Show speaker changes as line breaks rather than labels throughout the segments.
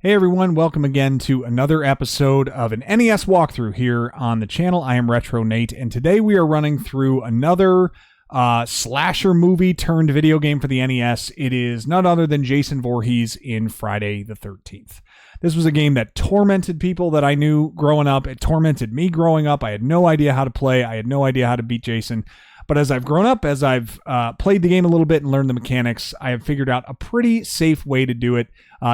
Hey everyone, welcome again to another episode of an NES walkthrough here on the channel. I am Retro Nate, and today we are running through another slasher movie turned video game for the NES. It is none other than Jason Voorhees in Friday the 13th. This was a game that tormented people that I knew growing up. It tormented me growing up. I had no idea how to play. I had no idea how to beat Jason. But as I've grown up, as I've played the game a little bit and learned the mechanics, I have figured out a pretty safe way to do it,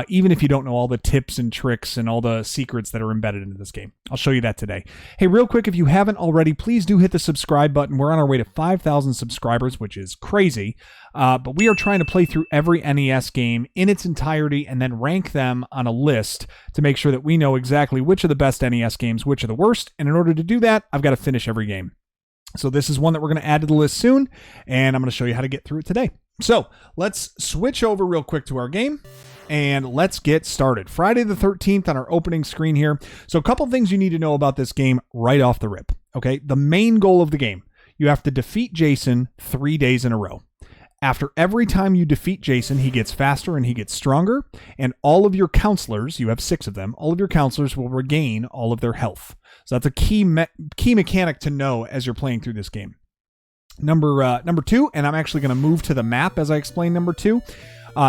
even if you don't know all the tips and tricks and all the secrets that are embedded into this game. I'll show you that today. Hey, real quick, if you haven't already, please do hit the subscribe button. We're on our way to 5,000 subscribers, which is crazy. But we are trying to play through every NES game in its entirety and then rank them on a list to make sure that we know exactly which are the best NES games, which are the worst. And in order to do that, I've got to finish every game. So this is one that we're going to add to the list soon, and I'm going to show you how to get through it today. So let's switch over real quick to our game, and let's get started. Friday the 13th on our opening screen here. So a couple things you need to know about this game right off the rip. Okay, the main goal of the game, you have to defeat Jason 3 days in a row. After every time you defeat Jason, he gets faster and he gets stronger, and all of your counselors, you have 6 of them, all of your counselors will regain all of their health. So that's a key mechanic to know as you're playing through this game. Number 2, and I'm actually going to move to the map as I explain number 2.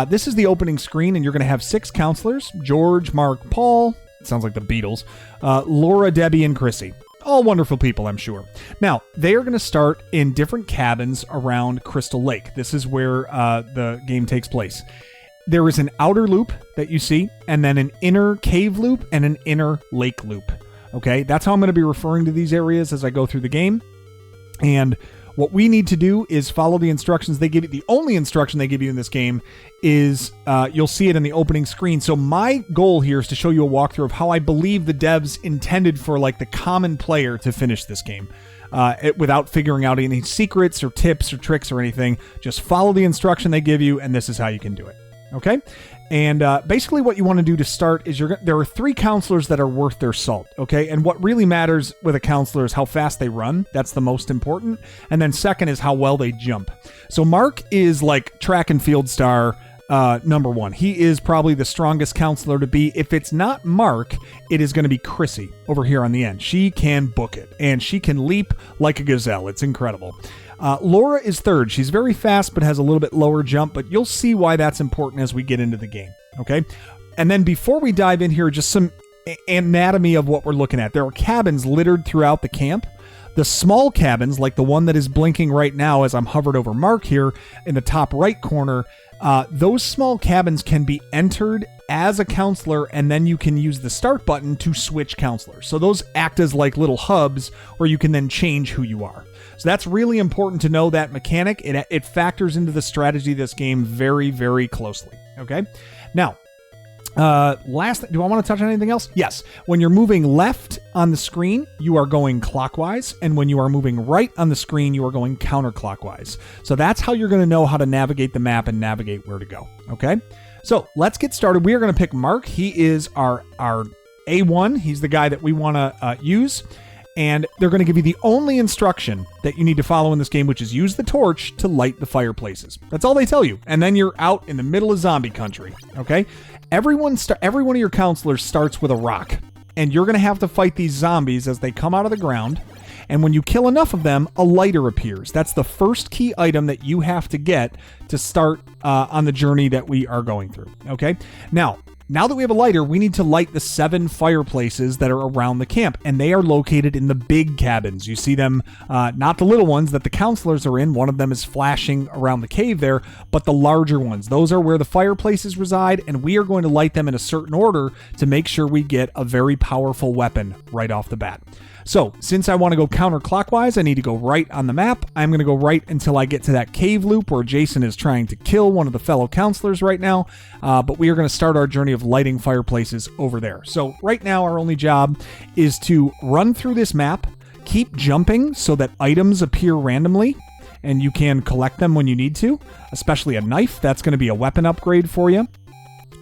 This is the opening screen, and you're going to have 6 counselors: George, Mark, Paul. It sounds like the Beatles. Laura, Debbie, and Chrissy. All wonderful people, I'm sure. Now, they are going to start in different cabins around Crystal Lake. This is where the game takes place. There is an outer loop that you see, and then an inner cave loop and an inner lake loop. Okay, that's how I'm going to be referring to these areas as I go through the game. And what we need to do is follow the instructions they give you. The only instruction they give you in this game is, you'll see it in the opening screen. So my goal here is to show you a walkthrough of how I believe the devs intended for like the common player to finish this game. Without figuring out any secrets or tips or tricks or anything. Just follow the instruction they give you, and this is how you can do it. Okay? And basically what you want to do to start is there are 3 counselors that are worth their salt, okay? And what really matters with a counselor is how fast they run. That's the most important. And then second is how well they jump. So Mark is like track and field star number 1. He is probably the strongest counselor to be. If it's not Mark, it is going to be Chrissy over here on the end. She can book it, and she can leap like a gazelle. It's incredible. Laura is 3rd. She's very fast, but has a little bit lower jump, but you'll see why that's important as we get into the game, okay? And then before we dive in here, just some anatomy of what we're looking at. There are cabins littered throughout the camp. The small cabins, like the one that is blinking right now as I'm hovered over Mark here in the top right corner, those small cabins can be entered as a counselor, and then you can use the start button to switch counselors. So those act as like little hubs where you can then change who you are. So that's really important to know that mechanic. It factors into the strategy of this game very, very closely. Okay? Now, do I want to touch on anything else? Yes. When you're moving left on the screen, you are going clockwise. And when you are moving right on the screen, you are going counterclockwise. So that's how you're going to know how to navigate the map and navigate where to go. Okay? So let's get started. We are going to pick Mark. He is our A1. He's the guy that we want to use. And they're going to give you the only instruction that you need to follow in this game, which is use the torch to light the fireplaces. That's all they tell you. And then you're out in the middle of zombie country. Okay? Every one of your counselors starts with a rock. And you're going to have to fight these zombies as they come out of the ground. And when you kill enough of them, a lighter appears. That's the first key item that you have to get to start on the journey that we are going through. Okay? Now that we have a lighter, we need to light the 7 fireplaces that are around the camp, and they are located in the big cabins. You see them, not the little ones that the counselors are in. One of them is flashing around the cave there, but the larger ones. Those are where the fireplaces reside, and we are going to light them in a certain order to make sure we get a very powerful weapon right off the bat. So, since I want to go counterclockwise, I need to go right on the map. I'm going to go right until I get to that cave loop where Jason is trying to kill one of the fellow counselors right now. But we are going to start our journey of lighting fireplaces over there. So, right now, our only job is to run through this map, keep jumping so that items appear randomly, and you can collect them when you need to, especially a knife. That's going to be a weapon upgrade for you.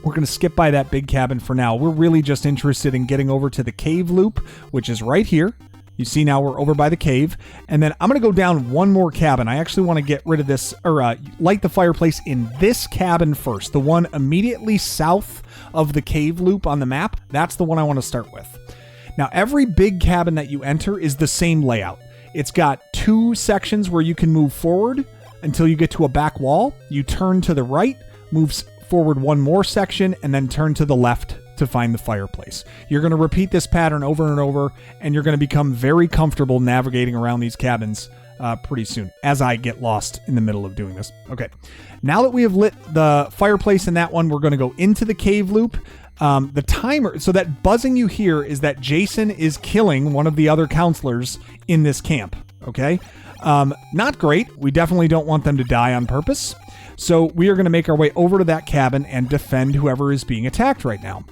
We're going to skip by that big cabin for now. We're really just interested in getting over to the cave loop, which is right here. You see now we're over by the cave. And then I'm going to go down one more cabin. I actually want to get rid of this, or light the fireplace in this cabin first. The one immediately south of the cave loop on the map. That's the one I want to start with. Now, every big cabin that you enter is the same layout. It's got 2 sections where you can move forward until you get to a back wall. You turn to the right, moves forward one more section, and then turn to the left to find the fireplace. You're going to repeat this pattern over and over, and you're going to become very comfortable navigating around these cabins pretty soon, as I get lost in the middle of doing this. Okay, now that we have lit the fireplace in that one, we're going to go into the cave loop. The timer, so that buzzing you hear is that Jason is killing one of the other counselors in this camp, okay? Not great. We definitely don't want them to die on purpose. So we are going to make our way over to that cabin and defend whoever is being attacked right now.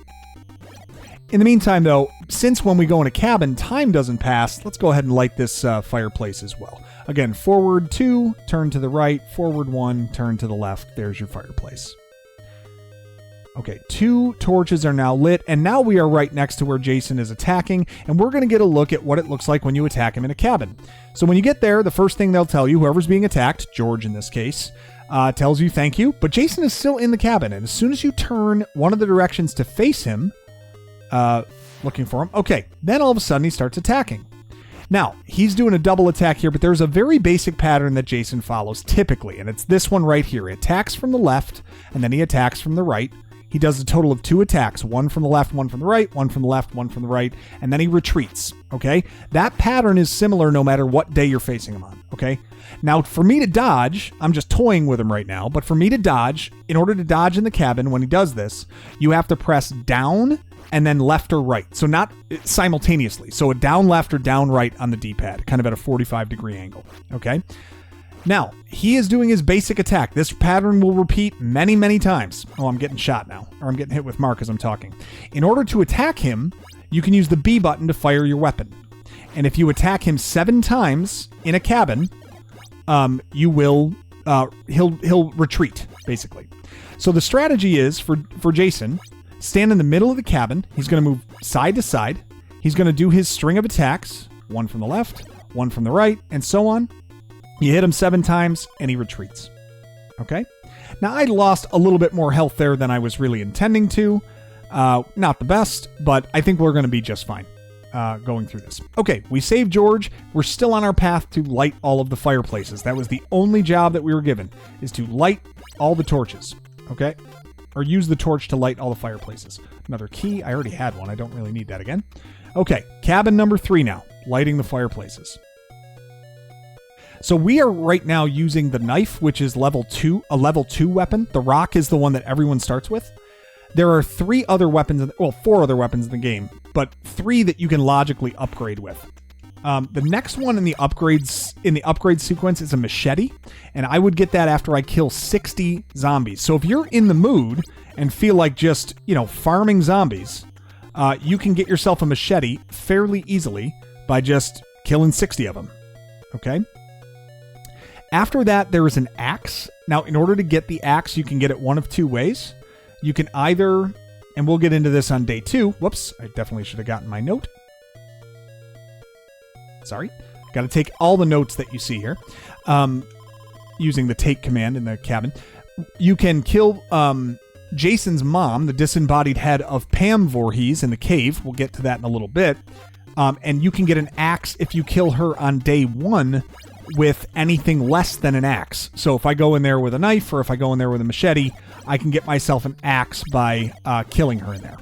In the meantime, though, since when we go in a cabin, time doesn't pass, let's go ahead and light this fireplace as well. Again, forward 2, turn to the right, forward 1, turn to the left. There's your fireplace. Okay, 2 torches are now lit, and now we are right next to where Jason is attacking, and we're going to get a look at what it looks like when you attack him in a cabin. So when you get there, the first thing they'll tell you, whoever's being attacked, George in this case, tells you thank you, but Jason is still in the cabin, and as soon as you turn one of the directions to face him, looking for him, okay, then all of a sudden he starts attacking. Now, he's doing a double attack here, but there's a very basic pattern that Jason follows typically, and it's this one right here. He attacks from the left, and then he attacks from the right. He does a total of 2 attacks, one from the left, one from the right, one from the left, one from the right, and then he retreats, okay? That pattern is similar no matter what day you're facing him on, okay? Now, for me to dodge, I'm just toying with him right now, but for me to dodge, in order to dodge in the cabin when he does this, you have to press down and then left or right. So not simultaneously. So a down left or down right on the D-pad, kind of at a 45-degree angle, okay? Now, he is doing his basic attack. This pattern will repeat many, many times. Oh, I'm getting shot now, or I'm getting hit with mark as I'm talking. In order to attack him, you can use the B button to fire your weapon. And if you attack him 7 times in a cabin, you will, he'll retreat, basically. So the strategy is, for Jason, stand in the middle of the cabin. He's going to move side to side. He's going to do his string of attacks, one from the left, one from the right, and so on. You hit him 7 times, and he retreats. Okay? Now, I lost a little bit more health there than I was really intending to. Not the best, but I think we're going to be just fine going through this. Okay, we saved George. We're still on our path to light all of the fireplaces. That was the only job that we were given, is to light all the torches. Okay? Or use the torch to light all the fireplaces. Another key. I already had one. I don't really need that again. Okay, cabin number 3 now. Lighting the fireplaces. So we are right now using the knife, which is level 2, a level 2 weapon. The rock is the one that everyone starts with. There are 4 other weapons in the game, but 3 that you can logically upgrade with. The next one in the upgrade sequence is a machete, and I would get that after I kill 60 zombies. So if you're in the mood and feel like just, farming zombies, you can get yourself a machete fairly easily by just killing 60 of them. Okay? After that, there is an axe. Now, in order to get the axe, you can get it one of 2 ways. You can either, and we'll get into this on day 2. Whoops, I definitely should have gotten my note. Sorry. Got to take all the notes that you see here. Using the take command in the cabin. You can kill Jason's mom, the disembodied head of Pam Voorhees in the cave. We'll get to that in a little bit. And you can get an axe if you kill her on day 1 with anything less than an axe. So if I go in there with a knife or if I go in there with a machete, I can get myself an axe by killing her in there.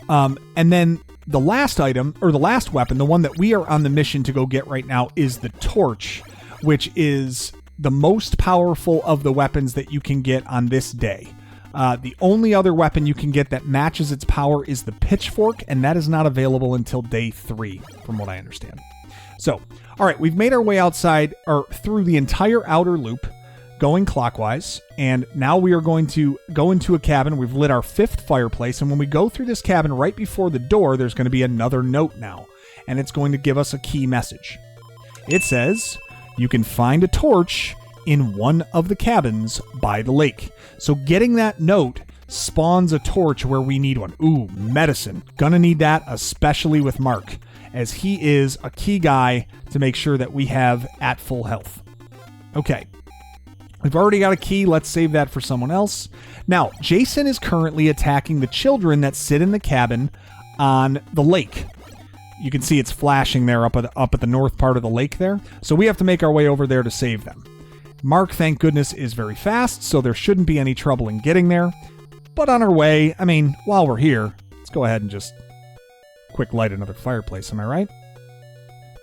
And then the last item, or the last weapon, the one that we are on the mission to go get right now, is the torch, which is the most powerful of the weapons that you can get on this day. The only other weapon you can get that matches its power is the pitchfork, and that is not available until day 3, from what I understand. So, all right, we've made our way outside, or through the entire outer loop, going clockwise, and now we are going to go into a cabin. We've lit our 5th fireplace, and when we go through this cabin right before the door, there's going to be another note now, and it's going to give us a key message. It says, you can find a torch in one of the cabins by the lake. So getting that note spawns a torch where we need one. Ooh, medicine. Gonna need that, especially with Mark. as he is a key guy to make sure that we have at full health. Okay. We've already got a key. Let's save that for someone else. Now, Jason is currently attacking the children that sit in the cabin on the lake. You can see it's flashing there up at the north part of the lake there. So we have to make our way over there to save them. Mark, thank goodness, is very fast, so there shouldn't be any trouble in getting there. But on our way, I mean, while we're here, let's go ahead and just quick light another fireplace, am I right?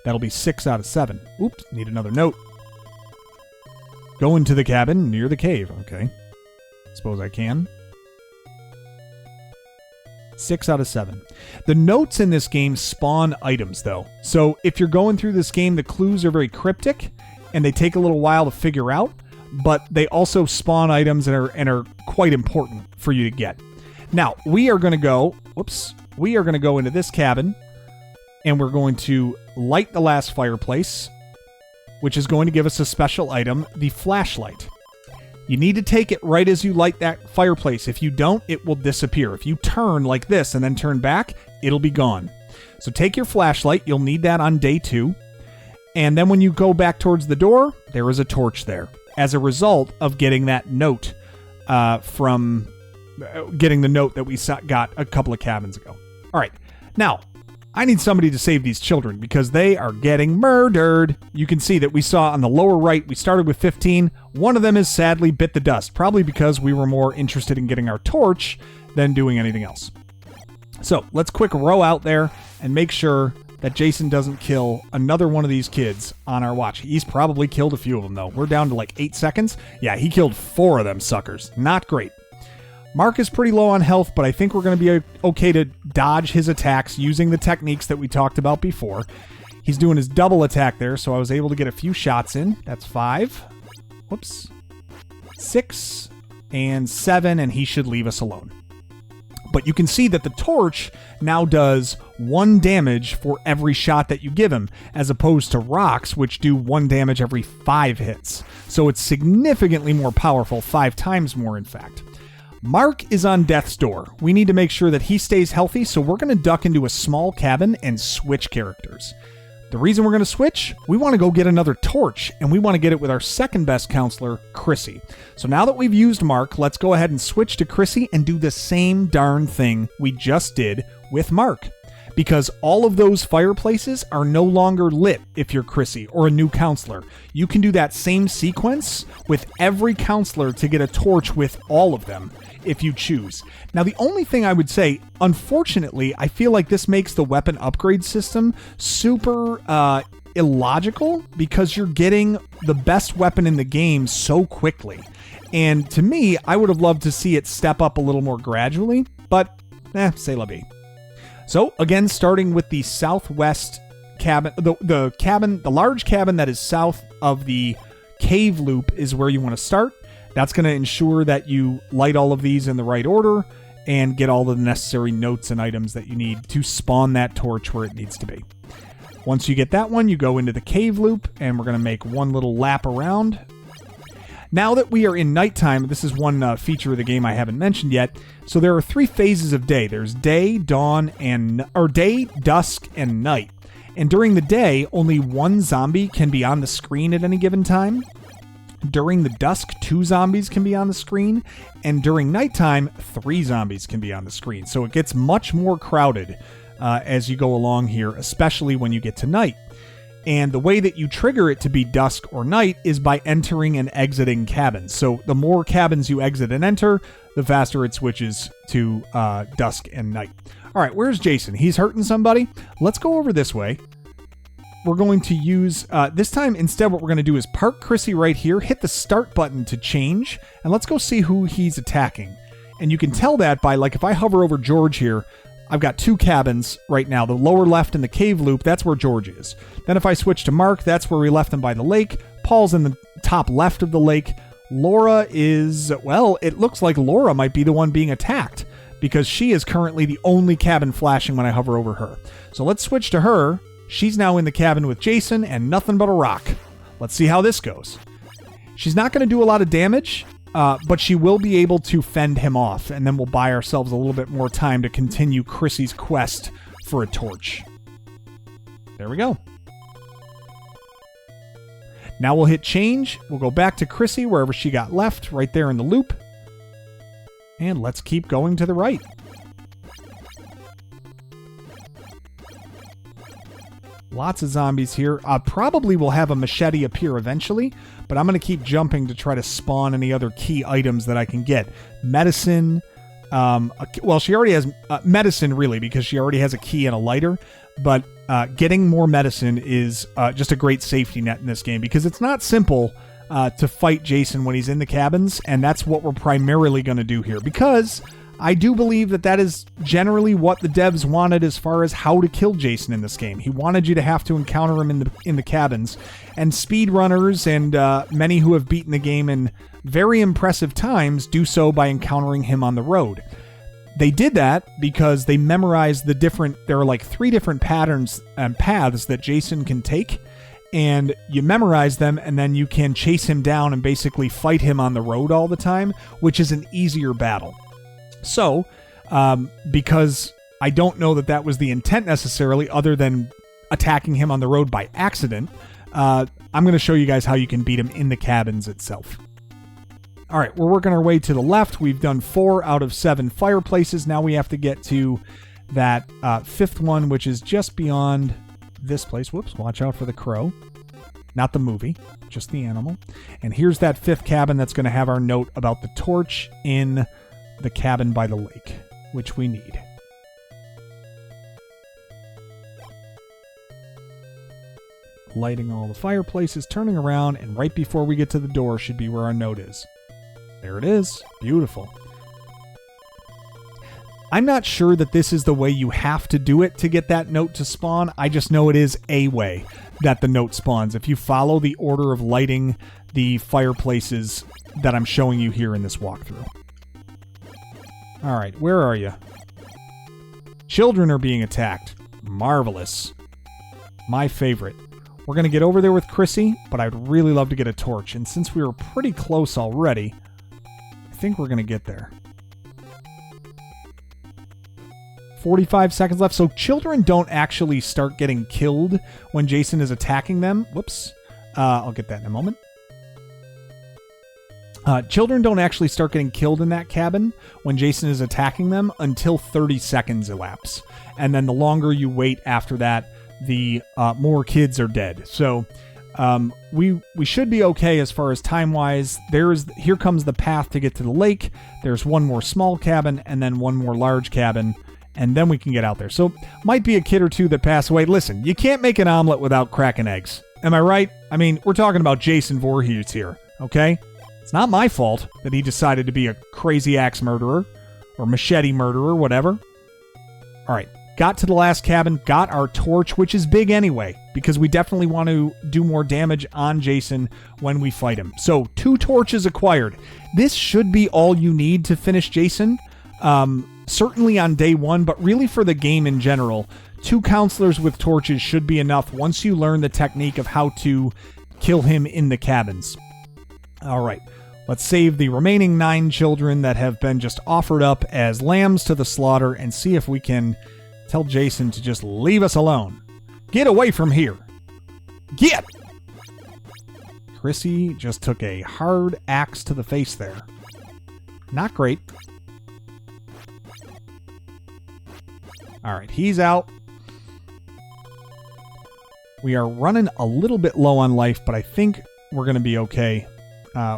That'll be 6 out of 7. Oops, need another note. Go into the cabin near the cave. Okay. Suppose I can. 6 out of 7. The notes in this game spawn items, though. So if you're going through this game, the clues are very cryptic, and they take a little while to figure out, but they also spawn items and are quite important for you to get. Now, we are going to go... Whoops. We are going to go into this cabin, and we're going to light the last fireplace, which is going to give us a special item, the flashlight. You need to take it right as you light that fireplace. If you don't, it will disappear. If you turn like this and then turn back, it'll be gone. So take your flashlight. You'll need that on day 2. And then when you go back towards the door, there is a torch there as a result of getting that note from getting the note that we got a couple of cabins ago. All right. Now, I need somebody to save these children because they are getting murdered. You can see that we saw on the lower right, we started with 15. One of them has sadly bit the dust, probably because we were more interested in getting our torch than doing anything else. So let's quick row out there and make sure that Jason doesn't kill another one of these kids on our watch. He's probably killed a few of them, though. We're down to like 8 seconds. Yeah, he killed 4 of them suckers. Not great. Mark is pretty low on health, but I think we're going to be okay to dodge his attacks using the techniques that we talked about before. He's doing his double attack there, so I was able to get a few shots in. That's 5. Whoops. 6 and 7, and he should leave us alone. But you can see that the torch now does 1 damage for every shot that you give him, as opposed to rocks, which do 1 damage every 5 hits. So it's significantly more powerful, 5 times more, in fact. Mark is on death's door. We need to make sure that he stays healthy, so we're going to duck into a small cabin and switch characters. The reason we're going to switch, we want to go get another torch, and we want to get it with our second best counselor, Chrissy. So now that we've used Mark, let's go ahead and switch to Chrissy and do the same darn thing we just did with Mark. Because all of those fireplaces are no longer lit if you're Chrissy or a new counselor. You can do that same sequence with every counselor to get a torch with all of them if you choose. Now, the only thing I would say, unfortunately, I feel like this makes the weapon upgrade system super illogical because you're getting the best weapon in the game so quickly. And to me, I would have loved to see it step up a little more gradually, but c'est la vie. So, again, starting with the southwest cabin, the large cabin that is south of the cave loop is where you want to start. That's going to ensure that you light all of these in the right order and get all the necessary notes and items that you need to spawn that torch where it needs to be. Once you get that one, you go into the cave loop, and we're going to make one little lap around. Now that we are in nighttime, this is one feature of the game I haven't mentioned yet. So there are 3 phases of day. There's day, dawn, day, dusk, and night. And during the day, only 1 zombie can be on the screen at any given time. During the dusk, 2 zombies can be on the screen. And during nighttime, 3 zombies can be on the screen. So it gets much more crowded as you go along here, especially when you get to night. And the way that you trigger it to be dusk or night is by entering and exiting cabins. So the more cabins you exit and enter, the faster it switches to dusk and night. All right, where's Jason? He's hurting somebody. Let's go over this way. We're going to use, this time instead what we're going to do is park Chrissy right here, hit the start button to change, and let's go see who he's attacking. And you can tell that by, like, if I hover over George here, I've got 2 cabins right now. The lower left in the cave loop, that's where George is. Then if I switch to Mark, that's where we left him by the lake. Paul's in the top left of the lake. Laura is, well, it looks like Laura might be the one being attacked because she is currently the only cabin flashing when I hover over her. So let's switch to her. She's now in the cabin with Jason and nothing but a rock. Let's see how this goes. She's not going to do a lot of damage. But she will be able to fend him off, and then we'll buy ourselves a little bit more time to continue Chrissy's quest for a torch. There we go. Now we'll hit change. We'll go back to Chrissy, wherever she got left, right there in the loop. And let's keep going to the right. Lots of zombies here. Probably will have a machete appear eventually, but I'm going to keep jumping to try to spawn any other key items that I can get. Medicine. Well, she already has medicine, really, because she already has a key and a lighter. But getting more medicine is just a great safety net in this game, because it's not simple to fight Jason when he's in the cabins, and that's what we're primarily going to do here, because I do believe that is generally what the devs wanted as far as how to kill Jason in this game. He wanted you to have to encounter him in the cabins, and speedrunners and many who have beaten the game in very impressive times do so by encountering him on the road. They did that because they memorized there are like 3 different patterns and paths that Jason can take, and you memorize them, and then you can chase him down and basically fight him on the road all the time, which is an easier battle. So, because I don't know that was the intent necessarily, other than attacking him on the road by accident, I'm going to show you guys how you can beat him in the cabins itself. All right, we're working our way to the left. We've done 4 out of 7 fireplaces. Now we have to get to that 5th one, which is just beyond this place. Whoops, watch out for the crow. Not the movie, just the animal. And here's that 5th cabin that's going to have our note about the torch in the cabin by the lake, which we need. Lighting all the fireplaces, turning around, and right before we get to the door should be where our note is. There it is. Beautiful. I'm not sure that this is the way you have to do it to get that note to spawn. I just know it is a way that the note spawns if you follow the order of lighting the fireplaces that I'm showing you here in this walkthrough. All right, where are you? Children are being attacked. Marvelous. My favorite. We're going to get over there with Chrissy, but I'd really love to get a torch. And since we were pretty close already, I think we're going to get there. 45 seconds left. So children don't actually start getting killed when Jason is attacking them. Whoops. I'll get that in a moment. Children don't actually start getting killed in that cabin when Jason is attacking them until 30 seconds elapse. And then the longer you wait after that, the more kids are dead. So we should be okay as far as time-wise. Here comes the path to get to the lake. There's one more small cabin and then one more large cabin, and then we can get out there. So might be a kid or two that pass away. Listen, you can't make an omelet without cracking eggs. Am I right? I mean, we're talking about Jason Voorhees here, okay? It's not my fault that he decided to be a crazy axe murderer or machete murderer, whatever. All right. Got to the last cabin, got our torch, which is big anyway, because we definitely want to do more damage on Jason when we fight him. So 2 torches acquired. This should be all you need to finish Jason, certainly on day 1, but really for the game in general. 2 counselors with torches should be enough once you learn the technique of how to kill him in the cabins. All right, let's save the remaining 9 children that have been just offered up as lambs to the slaughter and see if we can tell Jason to just leave us alone. Get away from here. Get! Chrissy just took a hard axe to the face there. Not great. All right, he's out. We are running a little bit low on life, but I think we're going to be okay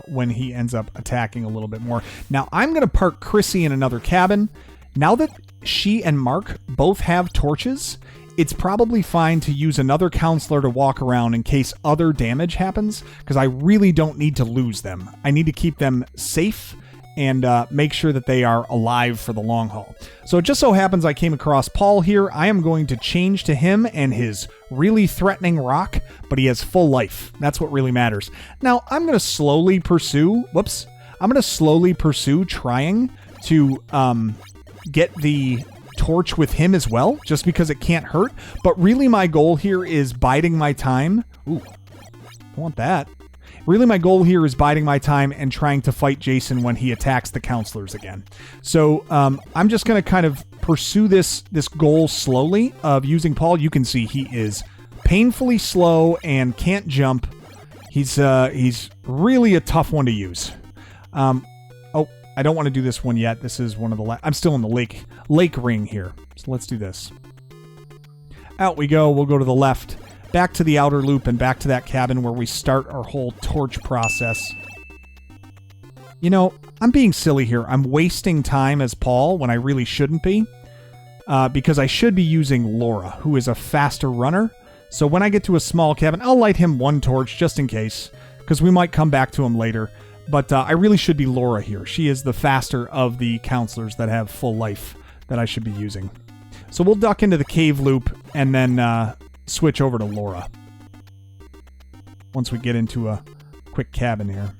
when he ends up attacking a little bit more. Now, I'm going to park Chrissy in another cabin. Now that she and Mark both have torches, it's probably fine to use another counselor to walk around in case other damage happens, because I really don't need to lose them. I need to keep them safe and make sure that they are alive for the long haul. So it just so happens I came across Paul here. I am going to change to him and his really threatening rock, but he has full life. That's what really matters. Now, I'm going to slowly pursue... Whoops. I'm going to slowly pursue trying to... get the torch with him as well, just because it can't hurt. But really my goal here is biding my time. Ooh, I want that. Really my goal here is biding my time and trying to fight Jason when he attacks the counselors again. So I'm just going to kind of pursue this goal slowly of using Paul. You can see he is painfully slow and can't jump. He's really a tough one to use. Oh, I don't want to do this one yet. This is one of the I'm still in the lake ring here. So let's do this. Out we go. We'll go to the left, back to the outer loop, and back to that cabin where we start our whole torch process. You know, I'm being silly here. I'm wasting time as Paul when I really shouldn't be, because I should be using Laura, who is a faster runner. So when I get to a small cabin, I'll light him one torch just in case, because we might come back to him later. But I really should be Laura here. She is the faster of the counselors that have full life that I should be using. So we'll duck into the cave loop and then switch over to Laura once we get into a quick cabin here.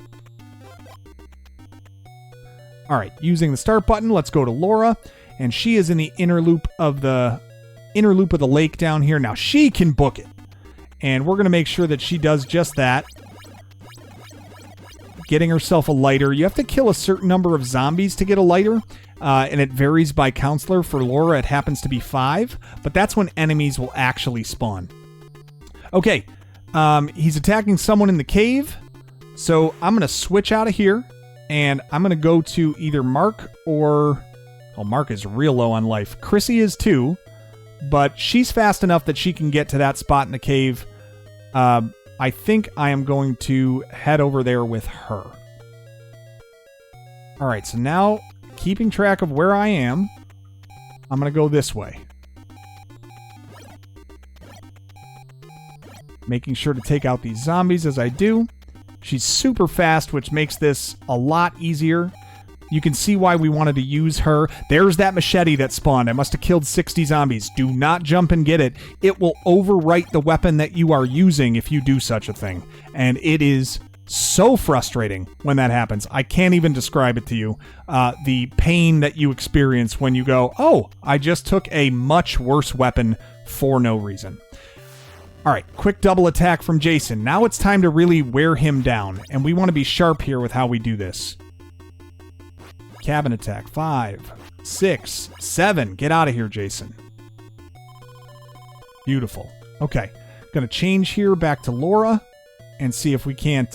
All right, using the start button, let's go to Laura, and she is in the inner loop of the lake down here. Now she can book it, and we're going to make sure that she does just that. Getting herself a lighter. You have to kill a certain number of zombies to get a lighter, and it varies by counselor. For Laura, it happens to be 5, but that's when enemies will actually spawn. Okay, he's attacking someone in the cave, so I'm going to switch out of here, and I'm going to go to either Mark or... Oh, Mark is real low on life. Chrissy is too, but she's fast enough that she can get to that spot in the cave. I think I am going to head over there with her. All right, so now, keeping track of where I am, I'm going to go this way. Making sure to take out these zombies as I do. She's super fast, which makes this a lot easier. You can see why we wanted to use her. There's that machete that spawned. I must have killed 60 zombies. Do not jump and get it. It will overwrite the weapon that you are using if you do such a thing. And it is so frustrating when that happens. I can't even describe it to you. The pain that you experience when you go, oh, I just took a much worse weapon for no reason. All right, quick double attack from Jason. Now it's time to really wear him down. And we want to be sharp here with how we do this. Cabin attack. 5, 6, 7. Get out of here, Jason. Beautiful. Okay. Gonna change here back to Laura and see if we can't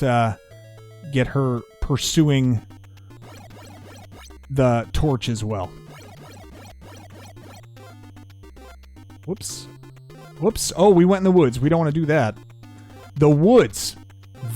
get her pursuing the torch as well. Whoops. Whoops. Oh, we went in the woods. We don't want to do that. The woods.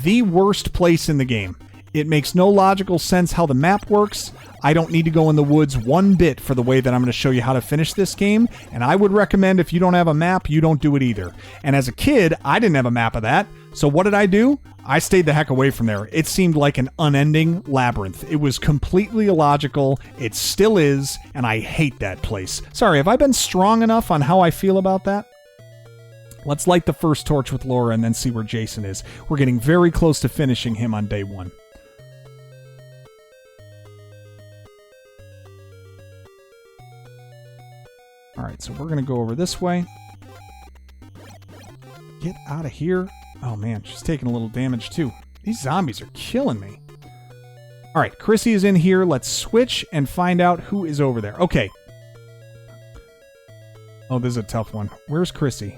The worst place in the game. It makes no logical sense how the map works. I don't need to go in the woods one bit for the way that I'm going to show you how to finish this game, and I would recommend if you don't have a map, you don't do it either. And as a kid, I didn't have a map of that, so what did I do? I stayed the heck away from there. It seemed like an unending labyrinth. It was completely illogical. It still is, and I hate that place. Sorry, have I been strong enough on how I feel about that? Let's light the first torch with Laura and then see where Jason is. We're getting very close to finishing him on day 1. Alright, so we're going to go over this way. Get out of here. Oh man, she's taking a little damage too. These zombies are killing me. Alright, Chrissy is in here. Let's switch and find out who is over there. Okay. Oh, this is a tough one. Where's Chrissy?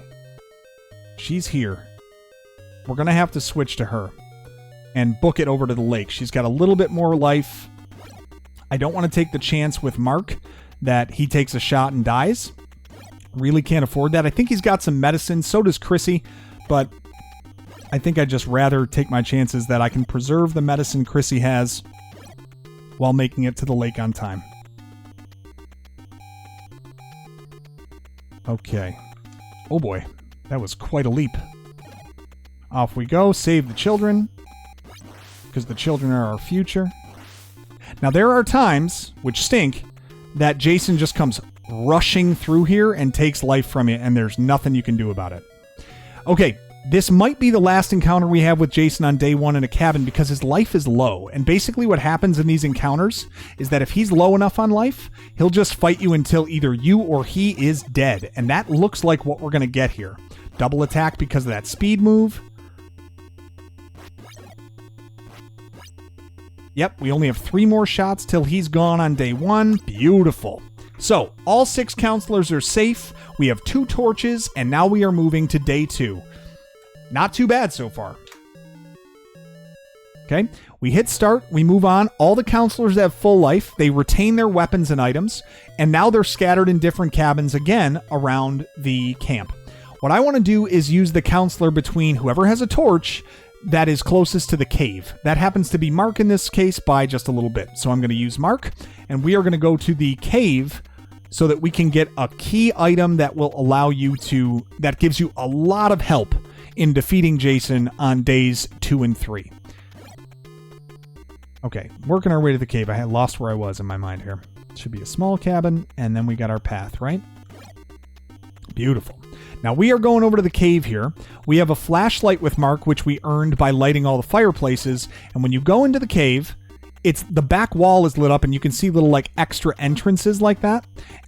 She's here. We're going to have to switch to her and book it over to the lake. She's got a little bit more life. I don't want to take the chance with Mark that he takes a shot and dies. Really can't afford that. I think he's got some medicine. So does Chrissy. But I think I'd just rather take my chances that I can preserve the medicine Chrissy has while making it to the lake on time. Okay. Oh boy. That was quite a leap. Off we go. Save the children. Because the children are our future. Now there are times, which stink, that Jason just comes rushing through here and takes life from you, and there's nothing you can do about it. Okay, this might be the last encounter we have with Jason on day 1 in a cabin because his life is low, and basically what happens in these encounters is that if he's low enough on life, he'll just fight you until either you or he is dead, and that looks like what we're going to get here. Double attack because of that speed move. Yep, we only have 3 more shots till he's gone on day 1. Beautiful. So, all 6 counselors are safe. We have 2 torches, and now we are moving to day 2. Not too bad so far. Okay, we hit start, we move on. All the counselors have full life. They retain their weapons and items, and now they're scattered in different cabins again around the camp. What I want to do is use the counselor between whoever has a torch that is closest to the cave. That happens to be Mark in this case by just a little bit. So I'm going to use Mark, and we are going to go to the cave so that we can get a key item that will allow you to, that gives you a lot of help in defeating Jason on days 2 and 3. Okay, working our way to the cave. I had lost where I was in my mind here. It should be a small cabin, and then we got our path, right? Beautiful. Now we are going over to the cave here. We have a flashlight with Mark, which we earned by lighting all the fireplaces. And when you go into the cave, it's the back wall is lit up, and you can see little like extra entrances like that.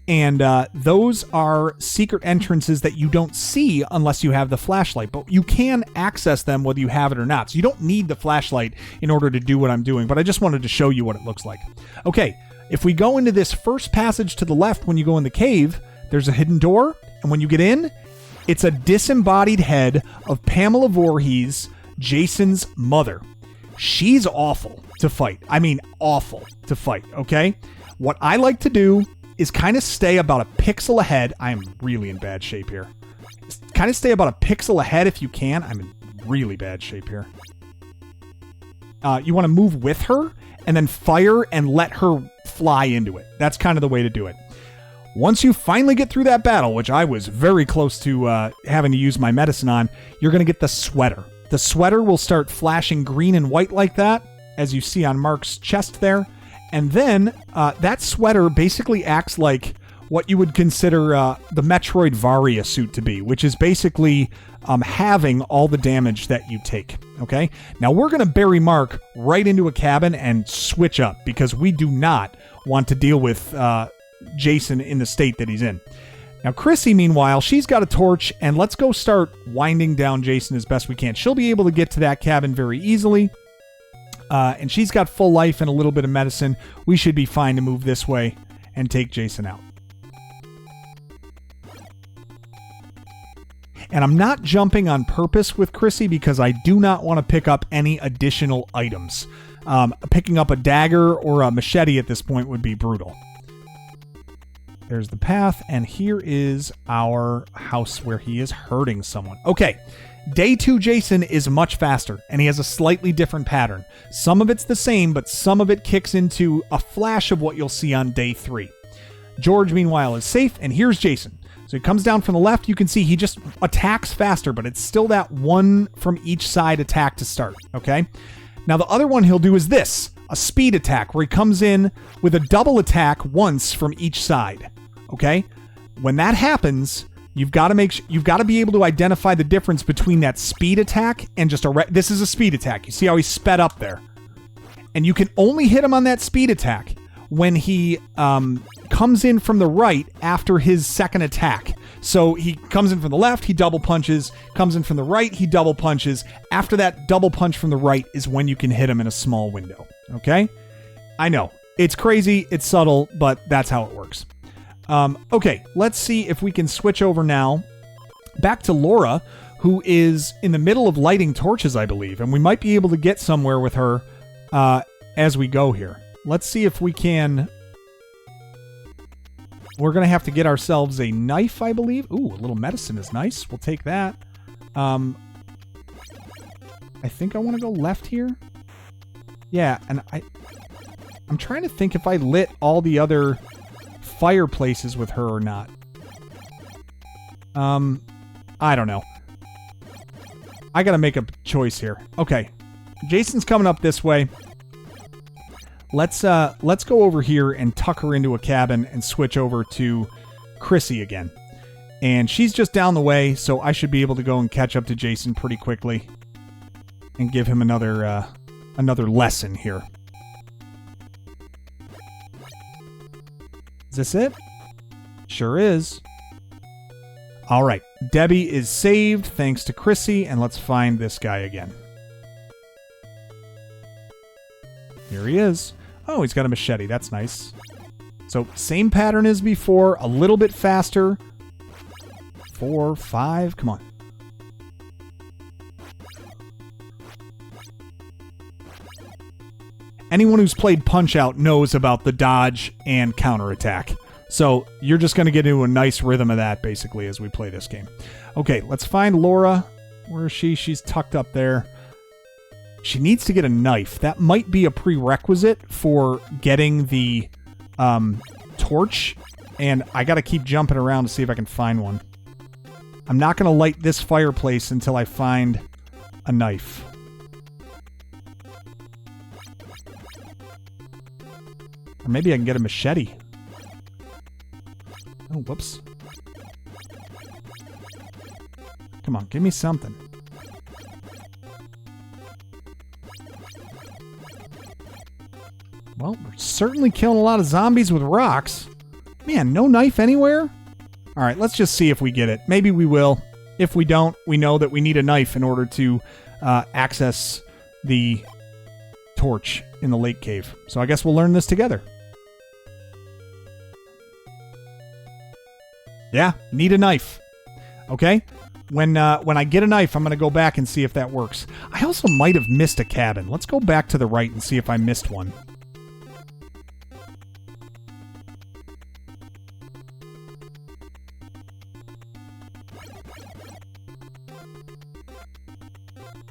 And those are secret entrances that you don't see unless you have the flashlight. But you can access them whether you have it or not. So you don't need the flashlight in order to do what I'm doing. But I just wanted to show you what it looks like. Okay, if we go into this first passage to the left when you go in the cave, there's a hidden door. And when you get in, it's a disembodied head of Pamela Voorhees, Jason's mother. She's awful to fight. I mean, awful to fight, okay? What I like to do is kind of stay about a pixel ahead. I am really in bad shape here. Kind of stay about a pixel ahead if you can. I'm in really bad shape here. You want to move with her and then fire and let her fly into it. That's kind of the way to do it. Once you finally get through that battle, which I was very close to having to use my medicine on, you're going to get the sweater. The sweater will start flashing green and white like that, as you see on Mark's chest there. And then that sweater basically acts like what you would consider the Metroid Varia suit to be, which is basically halving all the damage that you take. Okay? Now we're going to bury Mark right into a cabin and switch up because we do not want to deal with Jason in the state that he's in. Now Chrissy, meanwhile, she's got a torch, and let's go start winding down Jason as best we can. She'll be able to get to that cabin very easily. And she's got full life and a little bit of medicine. We should be fine to move this way and take Jason out. And I'm not jumping on purpose with Chrissy because I do not want to pick up any additional items. Picking up a dagger or a machete at this point would be brutal. There's the path, and here is our house where he is hurting someone. Okay. Day 2 Jason is much faster, and he has a slightly different pattern. Some of it's the same, but some of it kicks into a flash of what you'll see on day 3. George, meanwhile, is safe, and here's Jason. So he comes down from the left. You can see he just attacks faster, but it's still that one from each side attack to start, okay? Now, the other one he'll do is this, a speed attack, where he comes in with a double attack once from each side, okay? When that happens, you've got to be able to identify the difference between that speed attack and just this is a speed attack. You see how he sped up there? And you can only hit him on that speed attack when he comes in from the right after his second attack. So he comes in from the left, he double punches, comes in from the right, he double punches. After that double punch from the right is when you can hit him in a small window. Okay? I know. It's crazy, it's subtle, but that's how it works. Okay, let's see if we can switch over now back to Laura, who is in the middle of lighting torches, I believe, and we might be able to get somewhere with her as we go here. Let's see if we can... We're going to have to get ourselves a knife, I believe. Ooh, a little medicine is nice. We'll take that. I think I want to go left here. Yeah, and I'm trying to think if I lit all the other fireplaces with her or not. I don't know. I gotta make a choice here. Okay. Jason's coming up this way. Let's go over here and tuck her into a cabin and switch over to Chrissy again. And she's just down the way, so I should be able to go and catch up to Jason pretty quickly and give him another lesson here. Is this it? Sure is. All right. Debbie is saved thanks to Chrissy, and let's find this guy again. Here he is. Oh, he's got a machete. That's nice. So same pattern as before, a little bit faster. 4, 5, come on. Anyone who's played Punch-Out knows about the dodge and counterattack. So you're just going to get into a nice rhythm of that, basically, as we play this game. Okay, let's find Laura. Where is she? She's tucked up there. She needs to get a knife. That might be a prerequisite for getting the torch. And I got to keep jumping around to see if I can find one. I'm not going to light this fireplace until I find a knife. Or maybe I can get a machete. Oh, whoops. Come on, give me something. Well, we're certainly killing a lot of zombies with rocks. Man, no knife anywhere? Alright, let's just see if we get it. Maybe we will. If we don't, we know that we need a knife in order to access the torch in the lake cave. So I guess we'll learn this together. Yeah, need a knife. Okay? When I get a knife, I'm going to go back and see if that works. I also might have missed a cabin. Let's go back to the right and see if I missed one.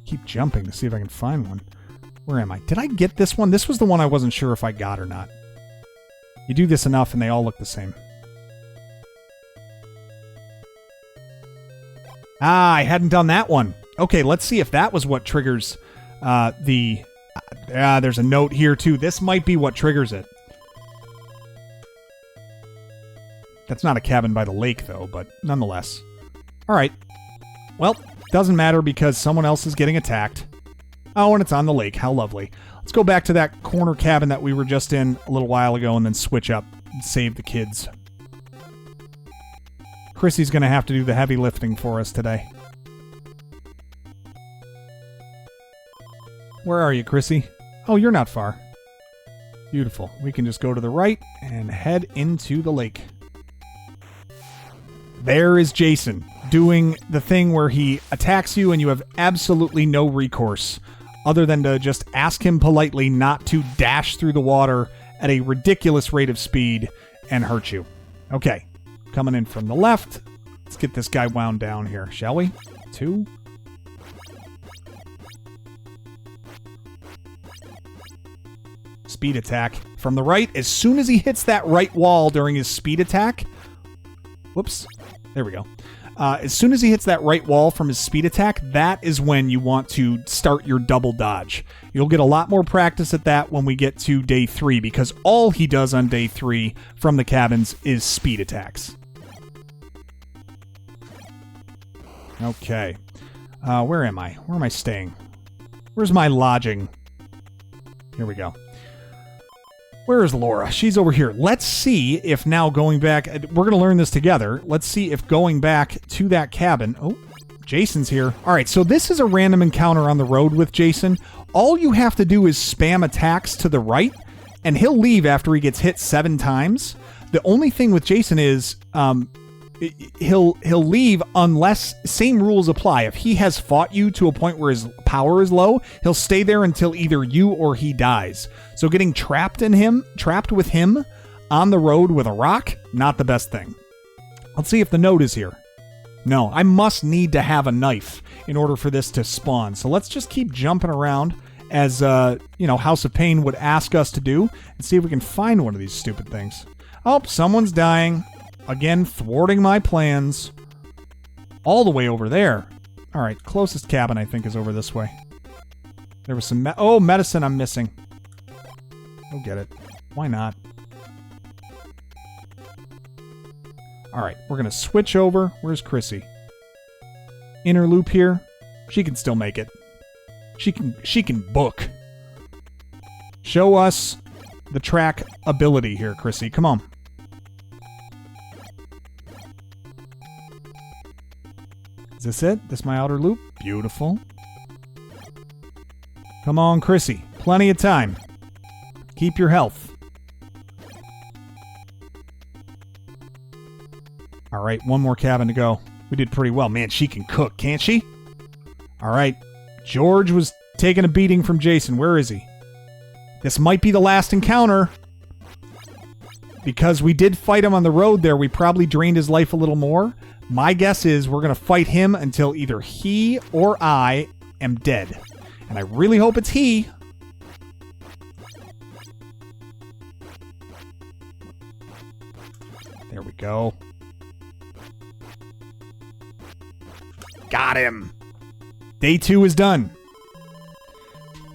Keep jumping to see if I can find one. Where am I? Did I get this one? This was the one I wasn't sure if I got or not. You do this enough and they all look the same. Ah, I hadn't done that one. Okay, let's see if that was what triggers there's a note here too. This might be what triggers it. That's not a cabin by the lake though, but nonetheless. Alright. Well, doesn't matter because someone else is getting attacked. Oh, and it's on the lake. How lovely. Let's go back to that corner cabin that we were just in a little while ago and then switch up and save the kids. Chrissy's going to have to do the heavy lifting for us today. Where are you, Chrissy? Oh, you're not far. Beautiful. We can just go to the right and head into the lake. There is Jason doing the thing where he attacks you and you have absolutely no recourse other than to just ask him politely not to dash through the water at a ridiculous rate of speed and hurt you. Okay. Coming in from the left. Let's get this guy wound down here, shall we? 2. Speed attack from the right. As soon as he hits that right wall during his speed attack... Whoops. There we go. As soon as he hits that right wall from his speed attack, that is when you want to start your double dodge. You'll get a lot more practice at that when we get to day 3, because all he does on day 3 from the cabins is speed attacks. Okay. Where am I? Where am I staying? Where's my lodging? Here we go. Where is Laura? She's over here. Let's see if now going back... We're going to learn this together. Let's see if going back to that cabin... Oh, Jason's here. All right, so this is a random encounter on the road with Jason. All you have to do is spam attacks to the right, and he'll leave after he gets hit 7 times. The only thing with Jason is... He'll leave unless same rules apply. If he has fought you to a point where his power is low, he'll stay there until either you or he dies. So getting trapped with him on the road with a rock, not the best thing. Let's see if the note is here. No, I must need to have a knife in order for this to spawn. So let's just keep jumping around as House of Pain would ask us to do and see if we can find one of these stupid things. Oh, someone's dying. Again, thwarting my plans. All the way over there. All right, closest cabin, I think, is over this way. There was some... medicine I'm missing. Go get it. Why not? All right, we're going to switch over. Where's Chrissy? Inner loop here. She can still make it. She can book. Show us the track ability here, Chrissy. Come on. Is this it? This my outer loop? Beautiful. Come on, Chrissy. Plenty of time. Keep your health. All right, one more cabin to go. We did pretty well. Man, she can cook, can't she? All right. George was taking a beating from Jason. Where is he? This might be the last encounter. Because we did fight him on the road there, we probably drained his life a little more. My guess is we're going to fight him until either he or I am dead. And I really hope it's he. There we go. Got him. Day 2 is done.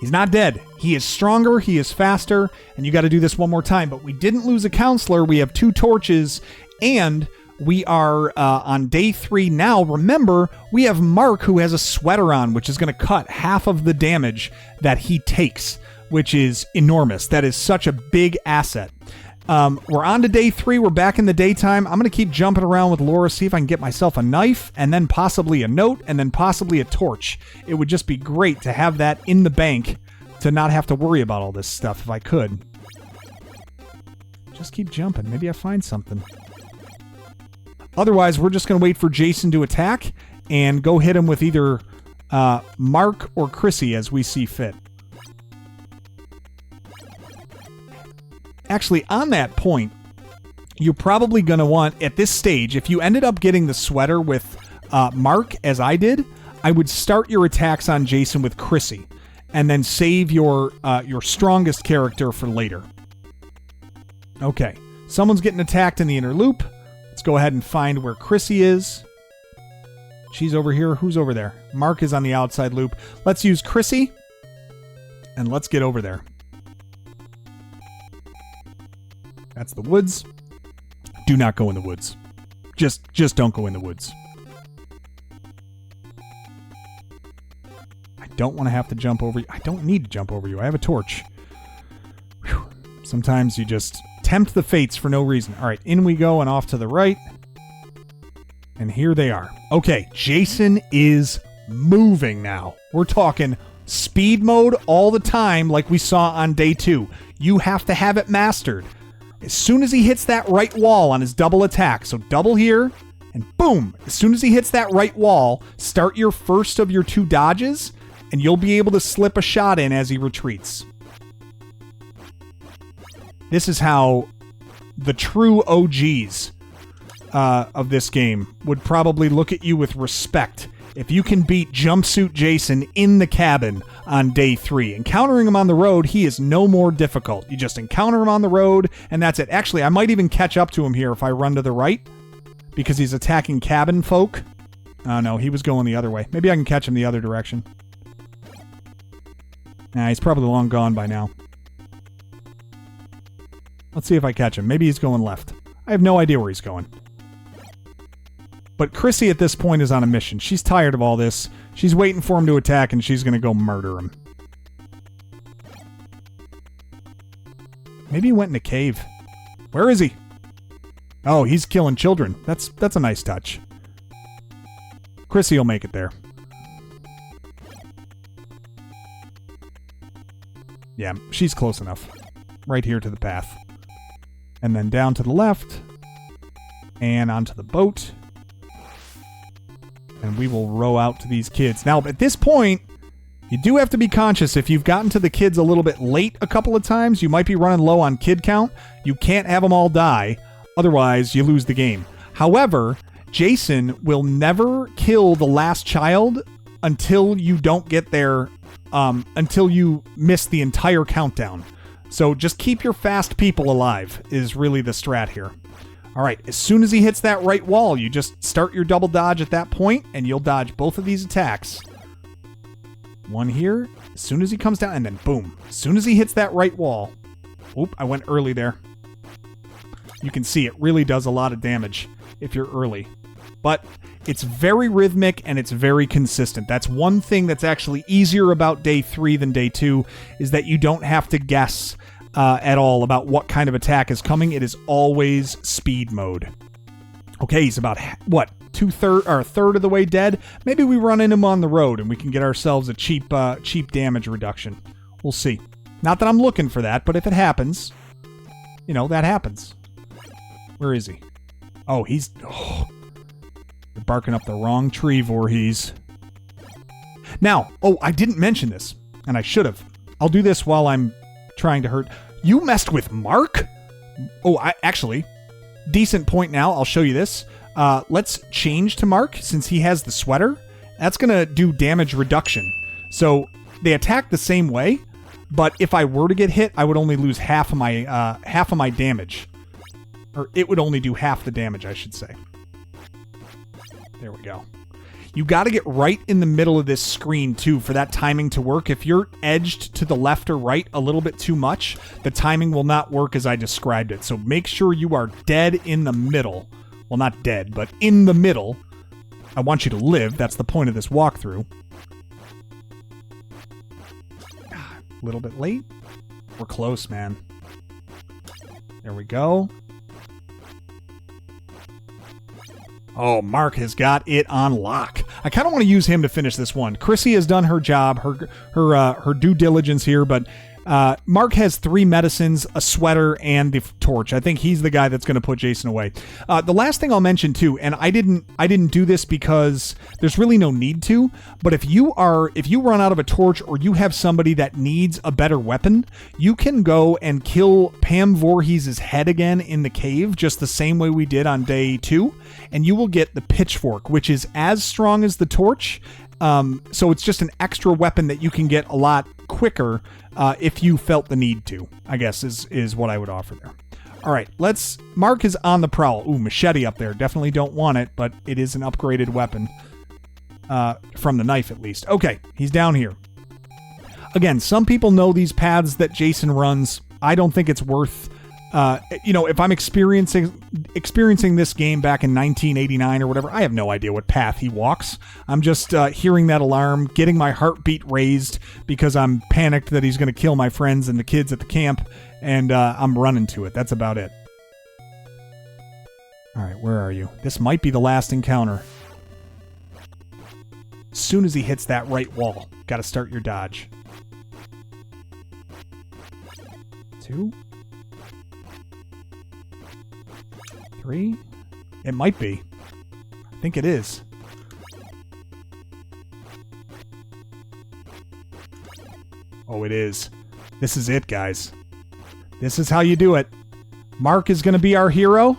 He's not dead. He is stronger, he is faster, and you got to do this one more time. But we didn't lose a counselor. We have 2 torches, and we are on day 3 now. Remember, we have Mark, who has a sweater on, which is going to cut half of the damage that he takes, which is enormous. That is such a big asset. We're on to day 3. We're back in the daytime. I'm going to keep jumping around with Laura, see if I can get myself a knife, and then possibly a note, and then possibly a torch. It would just be great to have that in the bank to not have to worry about all this stuff if I could. Just keep jumping. Maybe I find something. Otherwise, we're just going to wait for Jason to attack and go hit him with either Mark or Chrissy as we see fit. Actually, on that point, you're probably going to want, at this stage, if you ended up getting the sweater with Mark, as I did, I would start your attacks on Jason with Chrissy, and then save your strongest character for later. Okay, someone's getting attacked in the inner loop. Let's go ahead and find where Chrissy is. She's over here. Who's over there? Mark is on the outside loop. Let's use Chrissy, and let's get over there. That's the woods. Do not go in the woods. Just don't go in the woods. I don't want to have to jump over you. I don't need to jump over you. I have a torch. Whew. Sometimes you just tempt the fates for no reason. All right, in we go and off to the right. And here they are. Okay, Jason is moving now. We're talking speed mode all the time like we saw on day 2. You have to have it mastered. As soon as he hits that right wall on his double attack, so double here, and boom, as soon as he hits that right wall, start your first of your 2 dodges, and you'll be able to slip a shot in as he retreats. This is how the true OGs of this game would probably look at you with respect if you can beat Jumpsuit Jason in the cabin on day 3. Encountering him on the road, he is no more difficult. You just encounter him on the road, and that's it. Actually, I might even catch up to him here if I run to the right, because he's attacking cabin folk. Oh, no, he was going the other way. Maybe I can catch him the other direction. Nah, he's probably long gone by now. Let's see if I catch him. Maybe he's going left. I have no idea where he's going. But Chrissy at this point is on a mission. She's tired of all this. She's waiting for him to attack, and she's going to go murder him. Maybe he went in a cave. Where is he? Oh, he's killing children. That's a nice touch. Chrissy will make it there. Yeah, she's close enough. Right here to the path. And then down to the left. And onto the boat. And we will row out to these kids. Now, at this point, you do have to be conscious. If you've gotten to the kids a little bit late a couple of times, you might be running low on kid count. You can't have them all die. Otherwise, you lose the game. However, Jason will never kill the last child until you don't get there, until you miss the entire countdown. So just keep your fast people alive is really the strat here. All right, as soon as he hits that right wall, you just start your double dodge at that point, and you'll dodge both of these attacks. One here, as soon as he comes down, and then boom. As soon as he hits that right wall. Oop, I went early there. You can see it really does a lot of damage if you're early. But it's very rhythmic, and it's very consistent. That's one thing that's actually easier about day 3 than day 2, is that you don't have to guess at all about what kind of attack is coming. It is always speed mode. Okay, he's about, what, a third of the way dead? Maybe we run into him on the road and we can get ourselves a cheap damage reduction. We'll see. Not that I'm looking for that, but if it happens, that happens. Where is he? Oh, he's... Oh, you're barking up the wrong tree, Voorhees. Now, oh, I didn't mention this, and I should have. I'll do this while I'm trying to hurt... You messed with Mark? Oh, actually, decent point now. I'll show you this. Let's change to Mark since he has the sweater. That's going to do damage reduction. So they attack the same way, but if I were to get hit, I would only lose half of my damage. Or it would only do half the damage, I should say. There we go. You got to get right in the middle of this screen, too, for that timing to work. If you're edged to the left or right a little bit too much, the timing will not work as I described it. So make sure you are dead in the middle. Well, not dead, but in the middle. I want you to live. That's the point of this walkthrough. A little bit late. We're close, man. There we go. Oh, Mark has got it on lock. I kind of want to use him to finish this one. Chrissy has done her job, her due diligence here, but Mark has 3 medicines, a sweater, and the torch. I think he's the guy that's going to put Jason away. The last thing I'll mention too, and I didn't do this because there's really no need to, but if you run out of a torch or you have somebody that needs a better weapon, you can go and kill Pam Voorhees' head again in the cave, just the same way we did on day 2, and you will get the pitchfork, which is as strong as the torch. So it's just an extra weapon that you can get a lot quicker if you felt the need to, I guess is what I would offer there. All right, Mark is on the prowl. Ooh, machete up there. Definitely don't want it, but it is an upgraded weapon from the knife at least. Okay, he's down here. Again, some people know these paths that Jason runs. I don't think it's worth... if I'm experiencing this game back in 1989 or whatever, I have no idea what path he walks. I'm just hearing that alarm, getting my heartbeat raised because I'm panicked that he's going to kill my friends and the kids at the camp, and I'm running to it. That's about it. All right, where are you? This might be the last encounter. As soon as he hits that right wall, got to start your dodge. 2... 3? It might be. I think it is. Oh, it is. This is it, guys. This is how you do it. Mark is going to be our hero.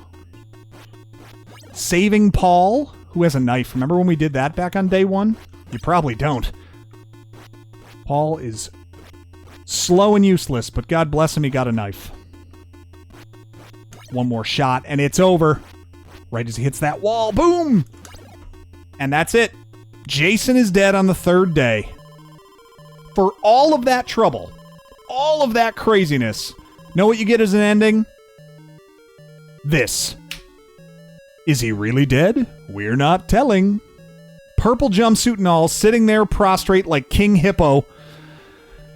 Saving Paul, who has a knife. Remember when we did that back on day 1? You probably don't. Paul is slow and useless, but God bless him, he got a knife. One more shot, and it's over. Right as he hits that wall. Boom! And that's it. Jason is dead on the 3rd day. For all of that trouble, all of that craziness, know what you get as an ending? This. Is he really dead? We're not telling. Purple jumpsuit and all, sitting there prostrate like King Hippo.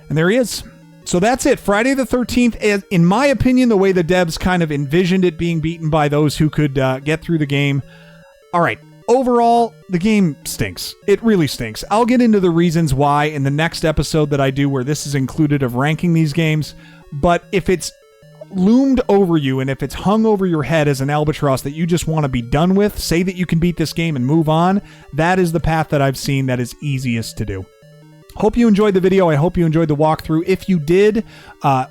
And there he is. So that's it. Friday the 13th, in my opinion, the way the devs kind of envisioned it being beaten by those who could get through the game. All right. Overall, the game stinks. It really stinks. I'll get into the reasons why in the next episode that I do where this is included of ranking these games. But if it's loomed over you and if it's hung over your head as an albatross that you just want to be done with, say that you can beat this game and move on, that is the path that I've seen that is easiest to do. Hope you enjoyed the video. I hope you enjoyed the walkthrough. If you did,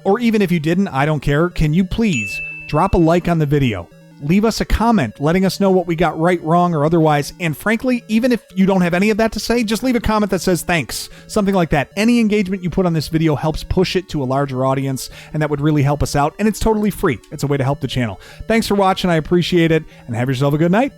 or even if you didn't, I don't care. Can you please drop a like on the video? Leave us a comment letting us know what we got right, wrong, or otherwise. And frankly, even if you don't have any of that to say, just leave a comment that says thanks. Something like that. Any engagement you put on this video helps push it to a larger audience, and that would really help us out. And it's totally free. It's a way to help the channel. Thanks for watching. I appreciate it, and have yourself a good night.